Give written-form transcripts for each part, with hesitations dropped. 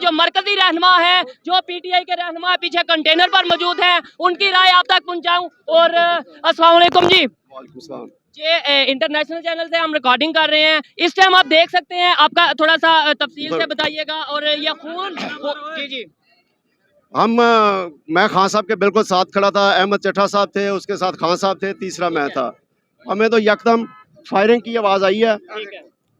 जो मरकजी रहनुमा है, जो पीटीआई के रहनुमा पीछे कंटेनर पर मौजूद है, उनकी राय आप तक पहुंचाऊं। और अस्सलाम वालेकुम जी। ये इंटरनेशनल चैनल से हम रिकॉर्डिंग कर रहे हैं। इस टाइम आप देख सकते हैं, आपका थोड़ा सा तफसील से बताइएगा। और ये खून जी जी मैं खान साहब के बिल्कुल साथ खड़ा था। अहमद चट्टा साहब थे, उसके साथ खान साहब थे, तीसरा मैं था। हमें तो यकदम फायरिंग की आवाज़ आई है।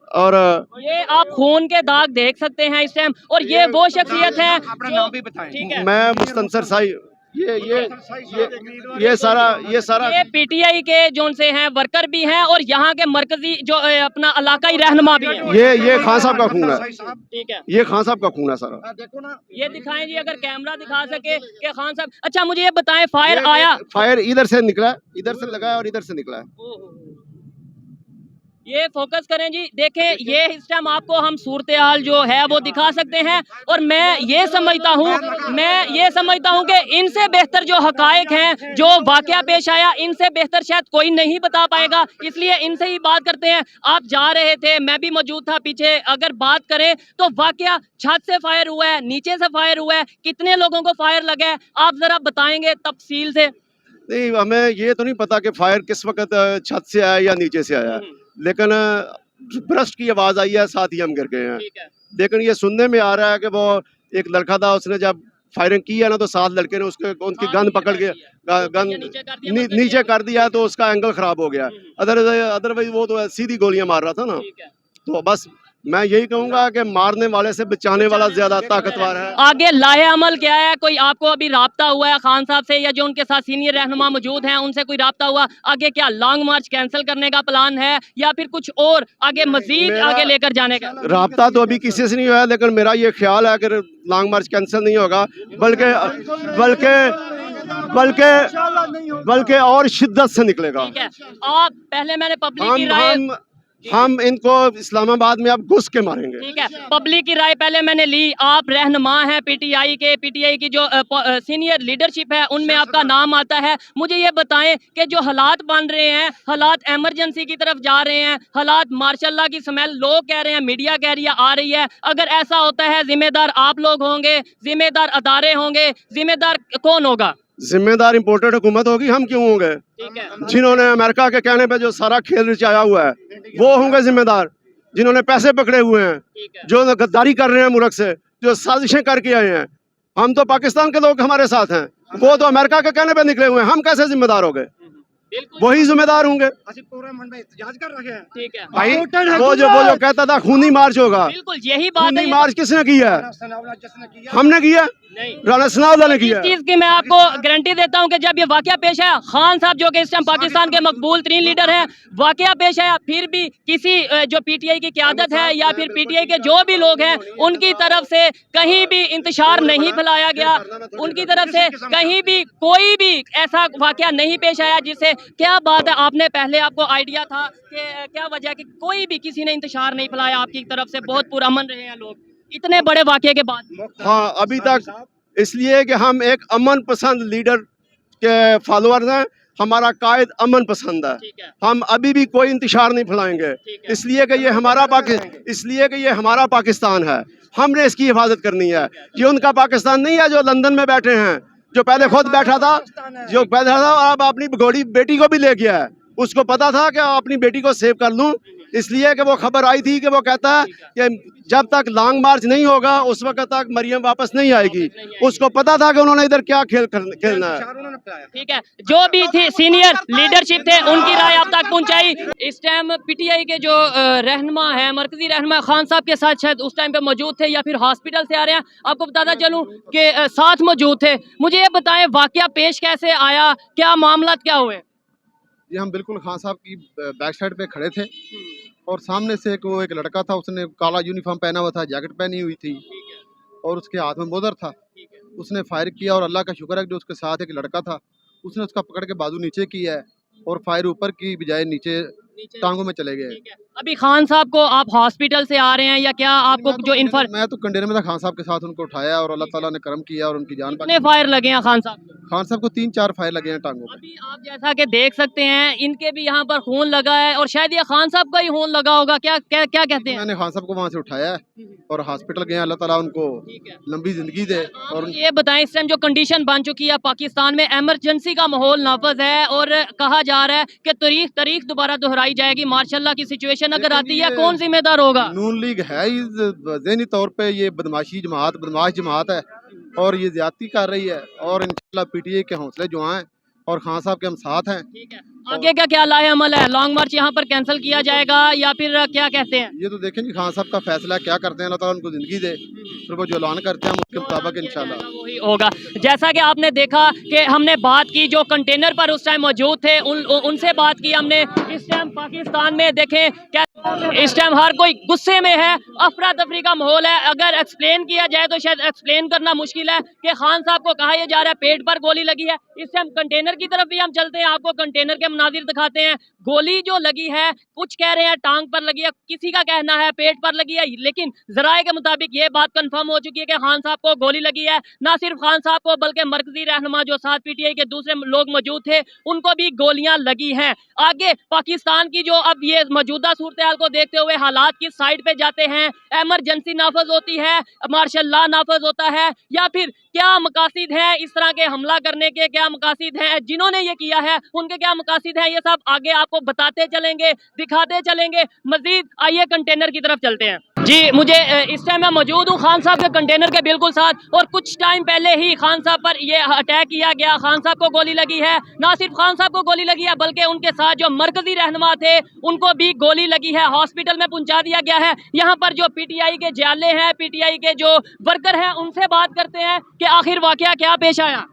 और ये आप खून के दाग देख सकते हैं इस टाइम। और ये वो शख्सियत है, अपना नाम भी बताएं। ठीक है, मैं मुस्तनसर साई ये सारा ये पीटीआई के जो से हैं वर्कर भी हैं और यहाँ के मरकजी जो अपना इलाकाई रहनुमा भी हैं। ये खान साहब का खून है। ठीक है, ये खान साहब का खून है सारा। देखो ना, ये दिखाएं जी, अगर कैमरा दिखा सके कि खान साहब। अच्छा मुझे ये बताएं, फायर आया? फायर इधर से निकला, इधर से लगा और इधर से निकला है। ये फोकस करें जी, देखें ये इस टाइम आपको हम सूरत हाल जो है वो दिखा सकते हैं। और मैं ये समझता हूँ कि इनसे बेहतर जो हकायक हैं, जो वाकया पेश आया, इनसे बेहतर शायद कोई नहीं बता पाएगा। इसलिए इनसे ही बात करते हैं। आप जा रहे थे, मैं भी मौजूद था पीछे। अगर बात करें तो वाकया छत से फायर हुआ है, नीचे से फायर हुआ है, कितने लोगों को फायर लगा है, आप जरा बताएंगे तफसील से। नहीं, हमें ये तो नहीं पता कि फायर किस वक्त छत से आया या नीचे से आया, लेकिन ब्रस्ट की आवाज़ आई है, साथ ही हम गिर गए हैं। लेकिन ये सुनने में आ रहा है कि वो एक लड़का था, उसने जब फायरिंग की है ना तो 7 लड़के ने उनकी गन पकड़ के गन नीचे कर दिया, तो उसका एंगल खराब हो गया। अदरवाइज वो तो सीधी गोलियां मार रहा था ना। तो बस मैं यही कहूंगा कि मारने वाले से बचाने वाला ज्यादा ताकतवर है। आगे लाहे अमल क्या है? कोई आपको अभी राब्ता हुआ है खान साहब से, या जो उनके साथ सीनियर रहनुमा मौजूद हैं उनसे कोई राब्ता हुआ? आगे क्या लॉन्ग मार्च कैंसिल करने का प्लान है या फिर कुछ और आगे मजीद आगे लेकर जाने का? राब्ता तो अभी किसी से नहीं हुआ है, लेकिन मेरा ये ख्याल है कि लॉन्ग मार्च कैंसिल नहीं होगा, बल्कि और शिद्दत से निकलेगा। ठीक है, आप पहले मैंने पब्लिक की राय, हम इनको इस्लामाबाद में अब घुस के मारेंगे। ठीक है, पब्लिक की राय पहले मैंने ली। आप रहनुमा हैं पीटीआई के, पीटीआई की जो सीनियर लीडरशिप है उनमें आपका नाम आता है। मुझे ये बताएं कि जो हालात बन रहे हैं, हालात एमरजेंसी की तरफ जा रहे हैं, हालात मार्शल्लाह की स्मेल लोग कह रहे हैं, मीडिया कह रही है आ रही है। अगर ऐसा होता है, जिम्मेदार आप लोग होंगे, जिम्मेदार अदारे होंगे, जिम्मेदार कौन होगा? जिम्मेदार इम्पोर्टेड हुकूमत होगी, हम क्यों होंगे? जिन्होंने अमेरिका के कहने पे जो सारा खेल रचाया हुआ है वो होंगे जिम्मेदार। जिन्होंने पैसे पकड़े हुए हैं, जो गद्दारी कर रहे हैं मुल्क से, जो साजिशें करके आए हैं। हम तो पाकिस्तान के लोग हमारे साथ हैं, वो तो अमेरिका के कहने पे निकले हुए हैं। हम कैसे जिम्मेदार हो गए? वही जिम्मेदार होंगे। कर रहे हैं। ठीक है भाई, वो जो कहता था खूनी मार्च होगा, बिल्कुल यही बात है। खूनी मार्च किसने किया है? हमने किया, राणा सनाउल्लाह ने किया। इस चीज की मैं आपको गारंटी देता हूं कि जब ये वाकया पेश आया, खान साहब जो कि इस टाइम पाकिस्तान के मकबूल तरीन लीडर हैं, वाकया पेश आया, फिर भी किसी जो पीटीआई की क़यादत है या फिर पीटीआई के जो भी लोग हैं उनकी तरफ से कहीं भी इंतशार नहीं फैलाया गया। उनकी तरफ से कहीं भी कोई भी ऐसा वाकया नहीं पेश आया। जिससे क्या बात है, आपने पहले आपको आइडिया था कि क्या वजह कि कोई भी किसी ने इंतशार नहीं फैलाया आपकी तरफ से? बहुत पुरअमन रहे हैं लोग इतने बड़े वाकये के बाद। हाँ, अभी तक इसलिए कि हम एक अमन पसंद लीडर के फॉलोअर्स हैं। हमारा कायद अमन पसंद है। हम अभी भी कोई इंतशार नहीं फैलाएंगे, इसलिए कि ये हमारा पाकिस्तान है। हमने इसकी हिफाजत करनी है। ये उनका पाकिस्तान नहीं है जो लंदन में बैठे हैं, जो पहले खुद बैठा था, और अब अपनी बेटी को भी ले गया है। उसको पता था कि अपनी बेटी को सेव कर लूं, इसलिए कि वो खबर आई थी कि वो कहता है कि जब तक लॉन्ग मार्च नहीं होगा उस वक्त तक मरियम वापस नहीं आएगी। उसको पता था कि उन्होंने इधर क्या खेलना है। ठीक है, जो भी थी सीनियर लीडरशिप थे उनकी राय आप तक पहुंचाई। इस टाइम पीटीआई के जो रहनुमा है, मरकजी रहनुमा खान साहब के साथ शायद उस टाइम पे मौजूद थे या फिर हॉस्पिटल से आ रहे हैं। आपको बताता चलूं कि साथ मौजूद थे। मुझे ये बताएं वाकया पेश कैसे आया, क्या मामला क्या हुए? ये हम बिल्कुल खान साहब की बैक साइड पे खड़े थे और सामने से एक लड़का था, उसने काला यूनिफॉर्म पहना हुआ था, जैकेट पहनी हुई थी और उसके हाथ में मोदर था। उसने फायर किया और अल्लाह का शुक्र है कि उसके साथ एक लड़का था, उसने उसका पकड़ के बाजू नीचे किया है और फायर ऊपर की बजाय नीचे टांगों में चले गए। ठीक है। अभी खान साहब को आप हॉस्पिटल से आ रहे हैं या क्या आपको जो मैं तो कंटेनर में था, खान साहब के साथ उनको उठाया और अल्लाह ताला ने करम किया और उनकी जान कितने फायर लगे हैं खान साहब को? खान साहब को 3-4 फायर लगे हैं टांगों पे। अभी आप जैसा कि देख सकते हैं इनके भी यहाँ पर खून लगा है और शायद ये खान साहब का ही खून लगा होगा, क्या क्या क्या कहते हैं? मैंने खान साहब को वहाँ से उठाया है और हॉस्पिटल गए, अल्लाह ताला उनको लंबी जिंदगी दे। और ये बताएं इस टाइम जो कंडीशन बन चुकी है पाकिस्तान में, इमरजेंसी का माहौल नाफज है और कहा जा रहा है कि तारीख दोबारा दोहराई जाएगी मार्शल्लाह की सिचुएशन अगर आती है, कौन जिम्मेदार होगा? नून लीग है ही ज़हनी तौर पे ये बदमाश जमात है और ये ज्यादती कर रही है और इंशाल्लाह पीटीआई के हौसले जो हैं और खान साहब के हम साथ हैं। ठीक है, आगे का क्या लाए अमल है? लॉन्ग मार्च यहाँ पर कैंसिल किया जाएगा या फिर क्या कहते हैं? ये तो देखें जी खान साहब का फैसला क्या करते हैं, अल्लाह ताला उनको जिंदगी दे, फिर वो जो ऐलान करते हैं हम उसके मुताबिक इंशाल्लाह वही होगा। जैसा कि आपने देखा कि हमने बात की जो कंटेनर पर उस टाइम मौजूद थे उनसे बात की हमने। इस टाइम पाकिस्तान में देखें क्या इस टाइम हर कोई गुस्से में है, अफरा तफरी का माहौल है। अगर एक्सप्लेन किया जाए तो शायद एक्सप्लेन करना मुश्किल है कि खान साहब को कहा यह जा रहा है पेट पर गोली लगी है। इस टाइम कंटेनर की तरफ भी हम चलते हैं, आपको कंटेनर के मनाजिर दिखाते हैं। गोली जो लगी है कुछ कह रहे हैं टांग पर लगी है, किसी का कहना है पेट पर लगी है, लेकिन जराए के मुताबिक ये बात कंफर्म हो चुकी है कि खान साहब को गोली लगी है। ना सिर्फ खान साहब को बल्कि मरकजी रहनुमा जो साथ पीटीआई के दूसरे लोग मौजूद थे उनको भी गोलियां लगी हैं। आगे पाकिस्तान की जो अब ये मौजूदा सूरत हाल को देखते हुए हालात किस साइड पे जाते हैं, एमरजेंसी नाफज होती है, मार्शल लॉ नाफज होता है, या फिर क्या मकासद हैं इस तरह के हमला करने के, क्या मकासद हैं जिन्होंने ये किया है उनके क्या मकासद हैं, ये सब आगे आपको बताते चलेंगे, दिखाते चलेंगे। मजीद आइए कंटेनर की तरफ चलते हैं। जी मुझे इस टाइम मैं मौजूद हूँ खान साहब के कंटेनर के बिल्कुल साथ और कुछ टाइम पहले ही खान साहब पर ये अटैक किया गया, खान साहब को गोली लगी है। ना सिर्फ खान साहब को गोली लगी है बल्कि उनके साथ जो मरकजी रहनुमा थे उनको भी गोली लगी है, हॉस्पिटल में पहुंचा दिया गया है। यहाँ पर जो पीटीआई के जाले हैं, पीटीआई के जो वर्कर हैं उनसे बात करते हैं कि आखिर वाकया क्या पेश आया।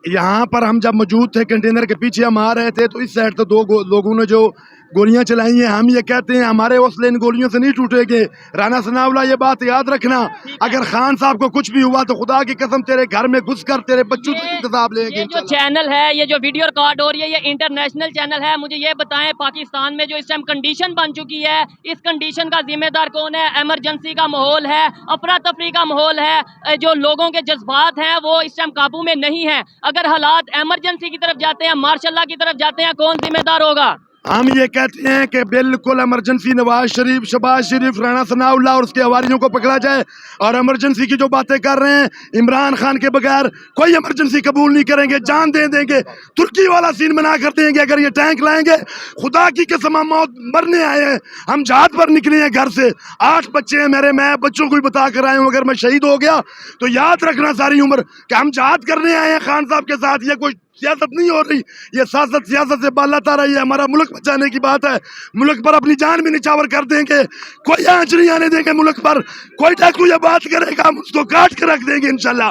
यहाँ पर हम जब मौजूद थे कंटेनर के पीछे हम आ रहे थे तो इस साइड तो लोगों ने जो गोलियां चलाई हैं, हम ये कहते हैं हमारे हौसले इन गोलियों से नहीं टूटेंगे। राना सनाउल्लाह ये बात याद रखना, अगर खान साहब को कुछ भी हुआ तो खुदा की कसम तेरे घर में घुसकर तेरे बच्चों से इंतजाम लेंगे। ये जो चैनल है, ये जो वीडियो रिकॉर्ड हो रही है, ये इंटरनेशनल चैनल है। मुझे ये बताएं पाकिस्तान में जो इस टाइम कंडीशन बन चुकी है, इस कंडीशन का जिम्मेदार कौन है? एमरजेंसी का माहौल है, अफरा तफरी का माहौल है, जो लोगों के जज्बात हैं वो इस टाइम काबू में नहीं है। अगर हालात एमरजेंसी की तरफ जाते हैं, मार्शल लॉ की तरफ जाते हैं, कौन जिम्मेदार होगा? हम ये कहते हैं कि बिल्कुल इमरजेंसी नवाज शरीफ, शहबाज शरीफ, राना सनाउल्लाह और उसके हवारियों को पकड़ा जाए। और इमरजेंसी की जो बातें कर रहे हैं, इमरान खान के बगैर कोई इमरजेंसी कबूल नहीं करेंगे, जान दे देंगे, तुर्की वाला सीन बना कर देंगे। अगर ये टैंक लाएंगे, खुदा की कसम हम मौत मरने आए हैं, हम जहाज पर निकले हैं घर से, 8 बच्चे हैं मेरे, मैं बच्चों को भी बता कर आया हूँ अगर मैं शहीद हो गया तो याद रखना सारी उम्र कि हम जहाज करने आए हैं खान साहब के साथ। ये कोई सियासत नहीं हो रही, ये सियासत से बाला तारा, ये हमारा मुल्क बचाने की बात है। मुल्क पर अपनी जान भी निछावर कर देंगे, कोई आंच नहीं आने देंगे मुल्क पर। कोई डाकू ये बात करेगा हम उसको काट के रख देंगे इंशाल्लाह।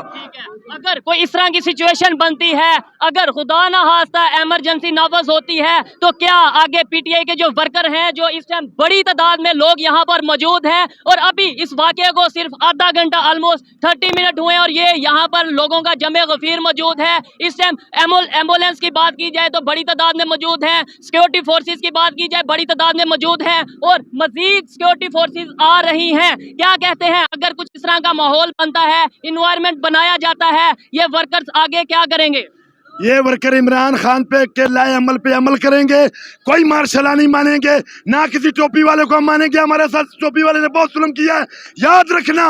अगर कोई इस तरह की सिचुएशन बनती है, अगर खुदा ना खास्ता एमरजेंसी नाफज होती है, तो क्या आगे पीटीआई के जो वर्कर हैं, जो इस टाइम बड़ी तादाद में लोग यहाँ पर मौजूद हैं और अभी इस वाक़े को सिर्फ आधा घंटा ऑलमोस्ट 30 मिनट हुए और ये यहाँ पर लोगों का जमे गफीर मौजूद है। इस टाइम एम्बुलेंस की बात की जाए तो बड़ी तादाद में मौजूद है, सिक्योरिटी फोर्सेस की बात की जाए बड़ी तादाद में मौजूद है और मजीद सिक्योरिटी फोर्सेस आ रही हैं। क्या कहते हैं, अगर कुछ इस तरह का माहौल बनता है, इन्वायरमेंट बनाया जाता है, ये वर्कर्स आगे क्या करेंगे? ये वर्कर इमरान खान पे के लाए अमल पे अमल करेंगे, कोई मार्शल नहीं मानेंगे, ना किसी टोपी वाले को हम मानेंगे। हमारे साथ टोपी वाले ने बहुत जुल्म किया है, याद रखना,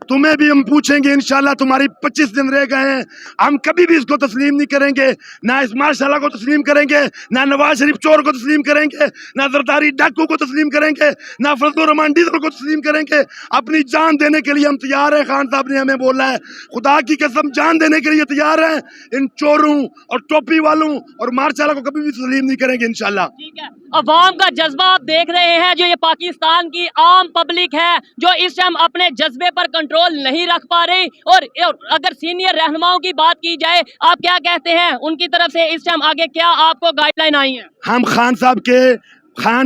तुम्हें भी हम पूछेंगे इंशाल्लाह। तुम्हारी 25 दिन रह गए हैं, हम कभी भी इसको तस्लीम नहीं करेंगे, ना इस मार्शल को तस्लीम करेंगे, ना नवाज शरीफ चोर को तस्लीम करेंगे, ना जरदारी डाकू को तस्लीम करेंगे, ना फजलुर रहमान डीजल को तस्लीम करेंगे। अपनी जान देने के लिए हम तैयार हैं, खान साहब ने हमें बोला है, खुदा की कसम जान देने के लिए तैयार हैं। इन चोरों और टोपी वालों और मार्शल को कभी भी तस्लीम नहीं करेंगे इंशाल्लाह। ठीक है, अवाम का जज्बा आप देख रहे हैं, जो ये पाकिस्तान की आम पब्लिक है जो इस टाइम अपने जज्बे पर कंट्रोल नहीं रख पा रही। और अगर सीनियर रहनुमाओं की बात की जाए, आप क्या कहते हैं उनकी तरफ से इस टाइम आगे क्या आपको गाइडलाइन आई है? हम खान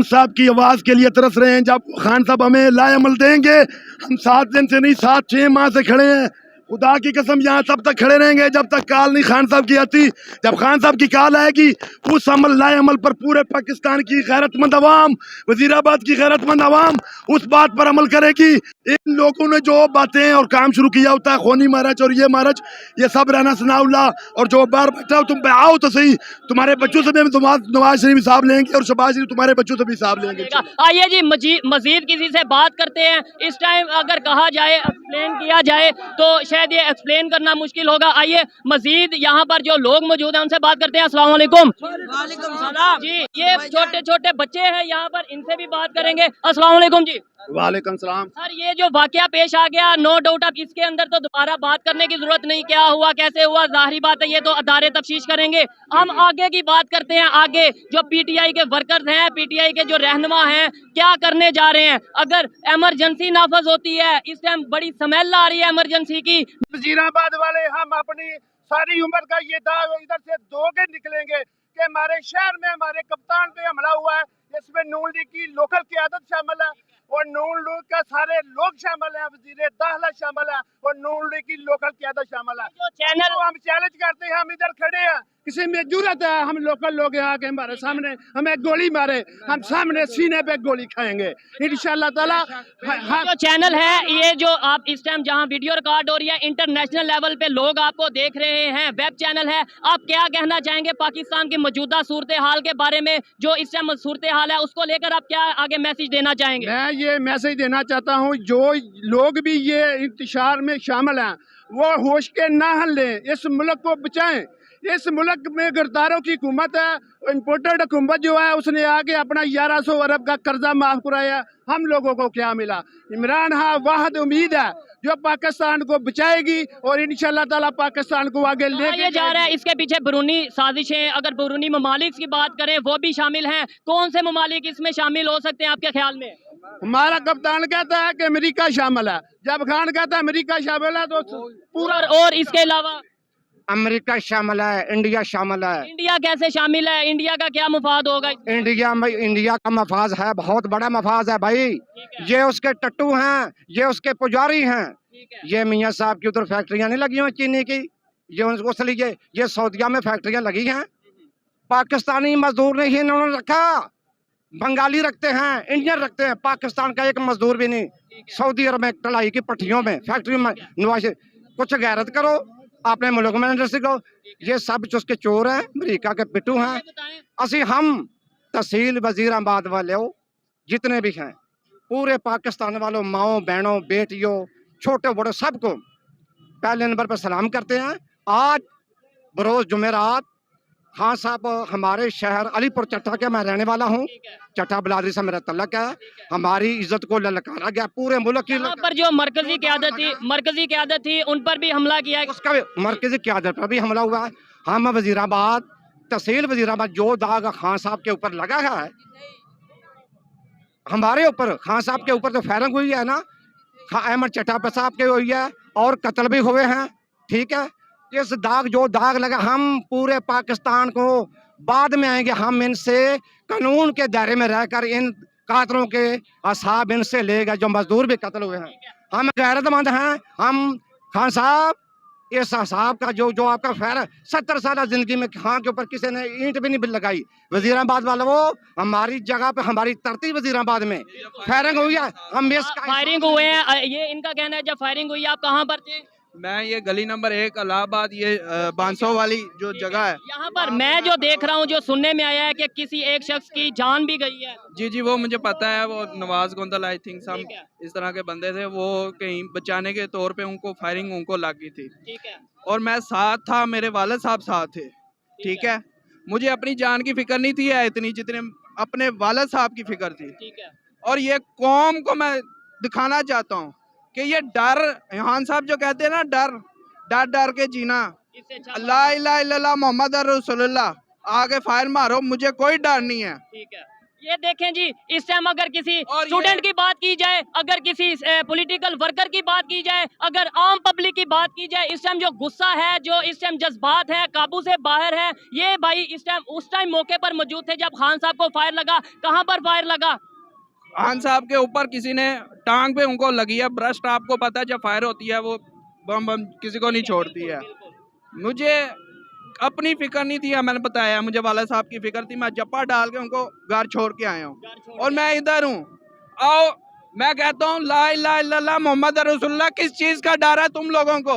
साहब की आवाज़ के लिए तरस रहे हैं। जब खान साहब हमें लाएअमल देंगे, हम 7 दिन से नहीं 7-6 माह से खड़े हैं, खुदा की कसम यहाँ तब तक खड़े रहेंगे जब तक कॉल नहीं खान साहब की आती। जब खान साहब की कॉल आएगी उस अमल लाए अमल पर पूरे पाकिस्तान की गैरतमंद अवाम, वजीराबाद की गैरतमंद अवाम उस बात पर अमल करेगी। इन लोगों ने जो बातें और काम शुरू किया होता है, खोनी मारच और ये मारच, ये सब राना सनाउल्लाह और जो बार बैठा हो, तुम पे आओ तो सही, तुम्हारे बच्चों से भी नवाज शरीफ साहब लेंगे और शहबाज शरीफ तुम्हारे बच्चों से भी साहब लेंगे। आइए जी मजीद किसी से बात करते हैं। इस टाइम अगर कहा जाए, एक्सप्लेन किया जाए तो शायद ये एक्सप्लेन करना मुश्किल होगा। आइए मजीद यहाँ पर जो लोग मौजूद हैं उनसे बात करते हैं। अस्सलाम वालेकुम। वालेकुम सलाम जी। ये छोटे छोटे बच्चे हैं यहाँ पर, इनसे भी बात करेंगे। अस्सलाम वालेकुम जी। वालेकुम सलाम। सर ये जो वाकया पेश आ गया, नो डाउट अब इसके अंदर तो दोबारा बात करने की जरूरत नहीं, क्या हुआ कैसे हुआ जाहिर बात है ये तो अदारे तफ्तीश करेंगे। हम आगे की बात करते हैं। आगे जो पीटीआई के वर्कर्स हैं, पीटीआई के जो रहनुमा हैं, क्या करने जा रहे हैं। अगर इमरजेंसी नाफज होती है, इस टाइम बड़ी स्मेल आ रही है इमरजेंसी की। वजीराबाद वाले हम अपनी सारी उम्र का ये दाव इधर से दो के निकलेंगे कि हमारे शहर में हमारे कप्तान पे हमला हुआ है। इसमें नून लीग की लोकल क़यादत शामिल है और नून लीग का सारे लोग शामिल हैं, वजीर दाखिला शामिल है और नून लीग की लोकल क़यादत शामिल है। जो चैनल तो हम चैलेंज करते हैं, हम इधर खड़े हैं, किसी में जरूरत है हम लोकल लोग यहाँ के हमारे सामने हमें गोली मारे, हम सामने सीने पे गोली खाएंगे इंशाल्लाह ताला। जो चैनल है, ये जो आप इस टाइम जहां वीडियो रिकॉर्ड हो रही है, इंटरनेशनल लेवल पे लोग आपको देख रहे हैं, वेब चैनल है, आप क्या कहना चाहेंगे पाकिस्तान की मौजूदा सूरत हाल के बारे में? जो इस टाइम सूरत हाल है उसको लेकर आप क्या आगे मैसेज देना चाहेंगे? मैं ये मैसेज देना चाहता हूँ, जो लोग भी ये इंतशार में शामिल हैं वो होश के ना हल्लें, इस मुल्क को बचाएं। इस मुल्क में गिरदारों की हुकूमत है, इम्पोर्टेड हुकूमत जो है उसने आके अपना 1100 अरब का कर्जा माफ कराया। हम लोगों को क्या मिला? इमरान हाँ वाहिद उम्मीद है जो पाकिस्तान को बचाएगी और इंशाल्लाह ताला पाकिस्तान को आगे लेके जा रहा है। इसके पीछे बैरूनी साजिशें, अगर बैरूनी ममालिक की बात करें वो भी शामिल हैं। कौन से ममालिक इसमें शामिल हो सकते हैं आपके ख्याल में? हमारा कप्तान कहता है कि अमेरिका शामिल है, जब खान कहता है अमेरिका शामिल है तो पूरा। और इसके अलावा अमेरिका शामिल है, इंडिया शामिल है। इंडिया कैसे शामिल है? इंडिया का क्या मफाद होगा? इंडिया का मफाज है, बहुत बड़ा मफाज है भाई। ये उसके टट्टू हैं, ये उसके पुजारी हैं। ये मियाँ साहब की उधर फैक्ट्रियां नहीं लगी हुई चीनी की, ये उनको लिए ये सऊदिया में फैक्ट्रियां लगी हैं। पाकिस्तानी मजदूर नहीं इन्होंने रखा, बंगाली रखते हैं, इंडियन रखते हैं, पाकिस्तान का एक मजदूर भी नहीं। सऊदी अरब में कलाई की पट्टियों में फैक्ट्री में नवाज, कुछ गैरत करो अपने मुल्क में इंडस्ट्री को। ये सब चुसके चोर हैं, अमेरिका के पिट्टू हैं। असी हम तहसील वजीराबाद वाले जितने भी हैं, पूरे पाकिस्तान वालों, माओ बहनों बेटियों छोटे बड़े सबको पहले नंबर पर सलाम करते हैं। आज बरोज जुमेरात खान साहब हमारे शहर अलीपुर चट्टा के मैं रहने वाला हूँ, चट्टा बिलादरी से मेरा तल्लक है। हमारी इज्जत को ललकारा गया पूरे मुल्क की। पर जो मरकजी क़यादत थी उन पर भी हमला किया, उसका मरकजी क़यादत पर भी हमला हुआ है। हम वजीराबाद तहसील वजीराबाद जो दाग खान साहब के ऊपर लगा है, हमारे ऊपर खान साहब के ऊपर तो फायरिंग हुई है ना, अहमद चट्टा साहब के हुई है और कत्ल भी हुए हैं। ठीक है, इस दाग जो दाग लगा, हम पूरे पाकिस्तान को बाद में आएंगे, हम इनसे कानून के दायरे में रहकर इन कातलों के असाब इनसे लेगा जो मजदूर भी कत्ल हुए हैं। हम गैरतमंद हैं। हम खान साहब इस साहब का जो आपका फैर 70 साल जिंदगी में खान के ऊपर किसी ने ईंट भी नहीं लगाई। वजीराबाद वाला वो हमारी जगह पे, हमारी धरती वजीराबाद में फायरिंग हुई है, हम फायरिंग हुए हैं। ये इनका कहना है जब फायरिंग हुई, आप कहाँ पर थे? मैं ये गली नंबर 1 इलाहाबाद, ये 500 वाली जो जगह है यहाँ पर मैं जो देख रहा हूँ, जो सुनने में आया है कि किसी एक शख्स की जान भी गई है। जी वो मुझे पता है, वो Nawaz Gondal I think some इस तरह के बंदे थे, वो कहीं बचाने के तौर पे उनको फायरिंग उनको लग गई थी। ठीक है, और मैं साथ था, मेरे वालिद साहब साथ थे। ठीक है, मुझे अपनी जान की फिक्र नहीं थी इतनी जितने अपने वालिद साहब की फिक्र थी। ठीक है, और ये कौम को मैं दिखाना चाहता हूँ कि ये डर, खान साहब जो कहते हैं ना, डर डर के जीना, ला इलाहा इल्लल्लाह मोहम्मद रसूलुल्लाह, आगे फायर मारो, मुझे कोई डर नहीं है। ठीक है, ये देखें जी, इस टाइम अगर किसी स्टूडेंट की बात की जाए, अगर किसी पॉलिटिकल वर्कर की बात की जाए, अगर आम पब्लिक की बात की जाए, इस टाइम जो गुस्सा है, जो इस टाइम जज्बात है, काबू से बाहर है। ये भाई इस टाइम उस टाइम मौके पर मौजूद थे जब खान साहब को फायर लगा। कहाँ पर फायर लगा? खान साहब के ऊपर किसी ने टांग पे उनको लगी है ब्रस्ट। आपको पता है जब फायर होती है वो बम बम किसी को नहीं छोड़ती है। मुझे अपनी फिक्र नहीं थी, मैंने बताया मुझे वाला साहब की फिक्र थी, मैं जप्पा डाल के उनको घर छोड़ के आया हूँ और मैं इधर हूँ। आओ मैं कहता हूँ ला इलाहा इल्लल्लाह मोहम्मद रसूलुल्लाह, किस चीज का डर है तुम लोगों को,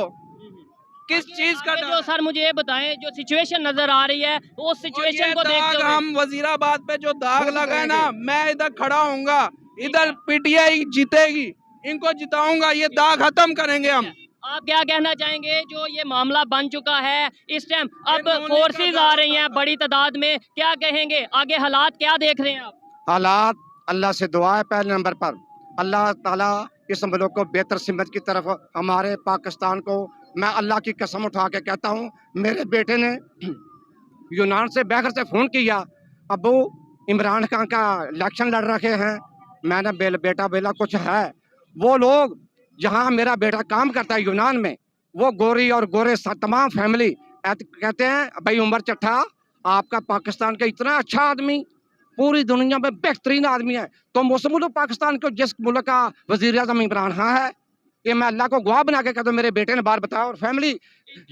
किस चीज का जो डर? सर मुझे ये बताएं, जो सिचुएशन नजर आ रही है उस और सिचुएशन ये को देखते दाग हुए हम वजीराबाद पे जो दाग लगा है ना, मैं इधर खड़ा हूँगा, इधर पीटीआई जीतेगी, इनको जिताऊंगा, ये दाग खत्म करेंगे हम। आप क्या कहना चाहेंगे? जो ये मामला बन चुका है इस टाइम, अब नौनी का फोर्सेस आ दाग रही हैं बड़ी तादाद में, क्या कहेंगे आगे हालात क्या देख रहे हैं आप? हालात अल्लाह से दुआ है पहले नंबर पर, अल्लाह ताला इस मुल्क को बेहतर सिमत की तरफ, हमारे पाकिस्तान को, मैं अल्लाह की कसम उठा के कहता हूँ, मेरे बेटे ने यूनान से बैकर से फ़ोन किया, अबू इमरान खान का इलेक्शन लड़ रखे हैं, मैंने बेटा बेला कुछ है, वो लोग जहाँ मेरा बेटा काम करता है यूनान में, वो गोरी और गोरे तमाम फैमिली कहते हैं भाई उमर चट्ठा आपका पाकिस्तान का इतना अच्छा आदमी, पूरी दुनिया में बेहतरीन आदमी है, तो उस मुल्क पाकिस्तान को जिस मुल्क का वजीर आज़म इमरान खान है, ये मैं अल्लाह को गवाह बना के कहता हूँ, मेरे बेटे ने बार बताया, और फैमिली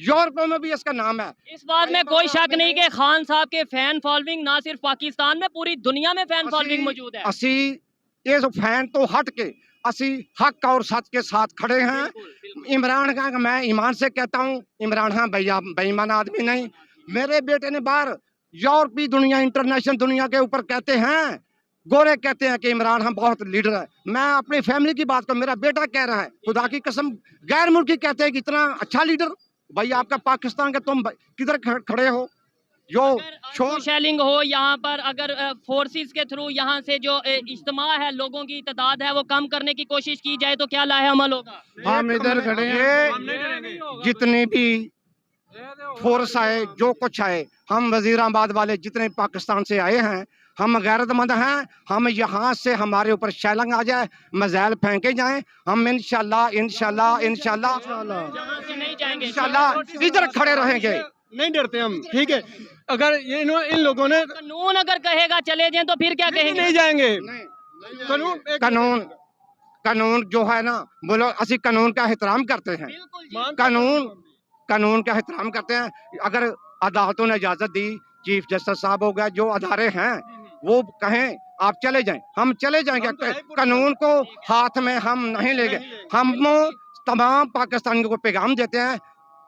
यूरोप में भी इसका नाम है। इस बात में कोई शक नहीं कि खान साहब के फैन फॉलोइंग ना सिर्फ पाकिस्तान में, पूरी दुनिया में फैन फॉलोइंग मौजूद है। असी ये जो फैन तो हट के असी हक और सच के साथ खड़े हैं। इमरान खान, मैं ईमान से कहता हूँ, इमरान खान भैया बेईमान आदमी नहीं। मेरे बेटे ने बाहर यूरोपीय दुनिया, इंटरनेशनल दुनिया के ऊपर कहते हैं, गोरे कहते हैं कि इमरान खान बहुत लीडर है। मैं अपनी फैमिली की बात करूं, मेरा बेटा कह रहा है, खुदा की कसम, गैर मुल्की कहते हैं कि इतना अच्छा लीडर, भाई आपका पाकिस्तान का, तुम किधर खड़े हो? जो शोर शेलिंग हो यहाँ पर, अगर फोर्सेस के थ्रू यहाँ से जो इज्तिमा है, लोगों की तादाद है, वो कम करने की कोशिश की जाए तो क्या लाहेअमल होगा? हम इधर खड़े ये जितनी भी फोर्स आए, जो कुछ आए, हम वजीराबाद वाले जितने पाकिस्तान से आए हैं, हम गैरतमंद हैं। हम यहाँ से हमारे ऊपर शैलंग आ जाए, मज़ैल फेंके जाएं, हम इंशाल्लाह इंशाल्लाह इंशाल्लाह जहाँ से नहीं जाएंगे इंशाल्लाह इधर खड़े रहेंगे। नहीं डरते हम, ठीक है। अगर ये इन लोगों ने कानून अगर कहेगा चले जाएं तो फिर क्या कहेंगे? नहीं जाएंगे। कानून कानून जो है ना, बोलो असी कानून का एहतराम करते हैं, कानून का एहतराम करते हैं। अगर अदालतों ने इजाजत दी, चीफ जस्टिस साहब हो गया, जो अदारे हैं वो कहें आप चले जाएं, हम चले जाएंगे। कानून को हाथ में हम नहीं लेंगे। हम तमाम पाकिस्तानियों को पैगाम देते हैं,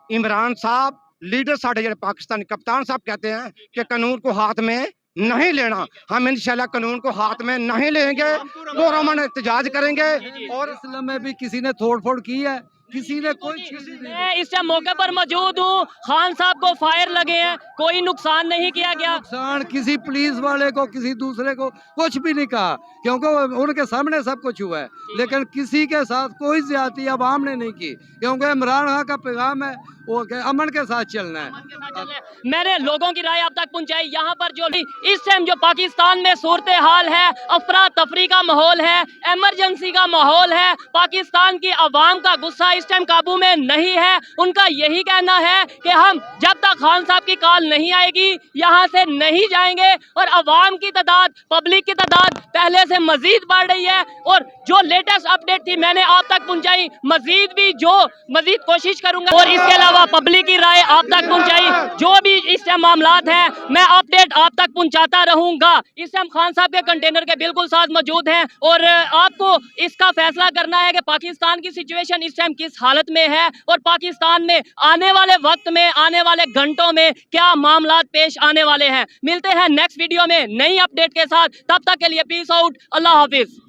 इमरान साहब लीडर साढ़े जेडे पाकिस्तानी कप्तान साहब कहते हैं कि कानून को हाथ में नहीं लेना। हम इंशाल्लाह कानून को हाथ में नहीं लेंगे, पुरअमन एहतजाज करेंगे। और इस्लाम में भी किसी ने तोड़ फोड़ की है, किसी ने कोई चीज नहीं। मैं इस टाइम मौके पर मौजूद हूँ, खान साहब को फायर लगे हैं, कोई नुकसान नहीं किया गया। नुकसान किसी पुलिस वाले को, किसी दूसरे को कुछ भी नहीं कहा, क्योंकि उनके सामने सब कुछ हुआ है, लेकिन किसी के साथ कोई ज्यादती अवाम ने नहीं की, क्योंकि इमरान खान का पैगाम है वो अमन के साथ चलना है। मैंने लोगों की राय आप तक पहुंचाई। यहाँ पर जो इस टाइम जो पाकिस्तान में सूरत हाल है, अफरा तफरी का माहौल है, इमरजेंसी का माहौल है, पाकिस्तान की आवाम का गुस्सा इस टाइम काबू में नहीं है। उनका यही कहना है कि हम जब तक खान साहब की कॉल नहीं आएगी यहाँ से नहीं जाएंगे। और आवाम की तादाद, पब्लिक की तादाद पहले से मजीद बढ़ रही है, और जो लेटेस्ट अपडेट थी मैंने आप तक पहुंचाई, मजीद कोशिश करूंगा, और इसके अलावा पब्लिक की राय आप तक पहुंचाई। जो भी इस टाइम मामलात हैं मैं अपडेट आप तक पहुंचाता रहूंगा। इस टाइम खान साहब के कंटेनर के बिल्कुल साथ मौजूद हैं, और आपको इसका फैसला करना है कि पाकिस्तान की सिचुएशन इस टाइम किस हालत में है, और पाकिस्तान में आने वाले वक्त में, आने वाले घंटों में क्या मामलात पेश आने वाले हैं। मिलते हैं नेक्स्ट वीडियो में नई अपडेट के साथ, तब तक के लिए पीस आउट, अल्लाह हाफिज।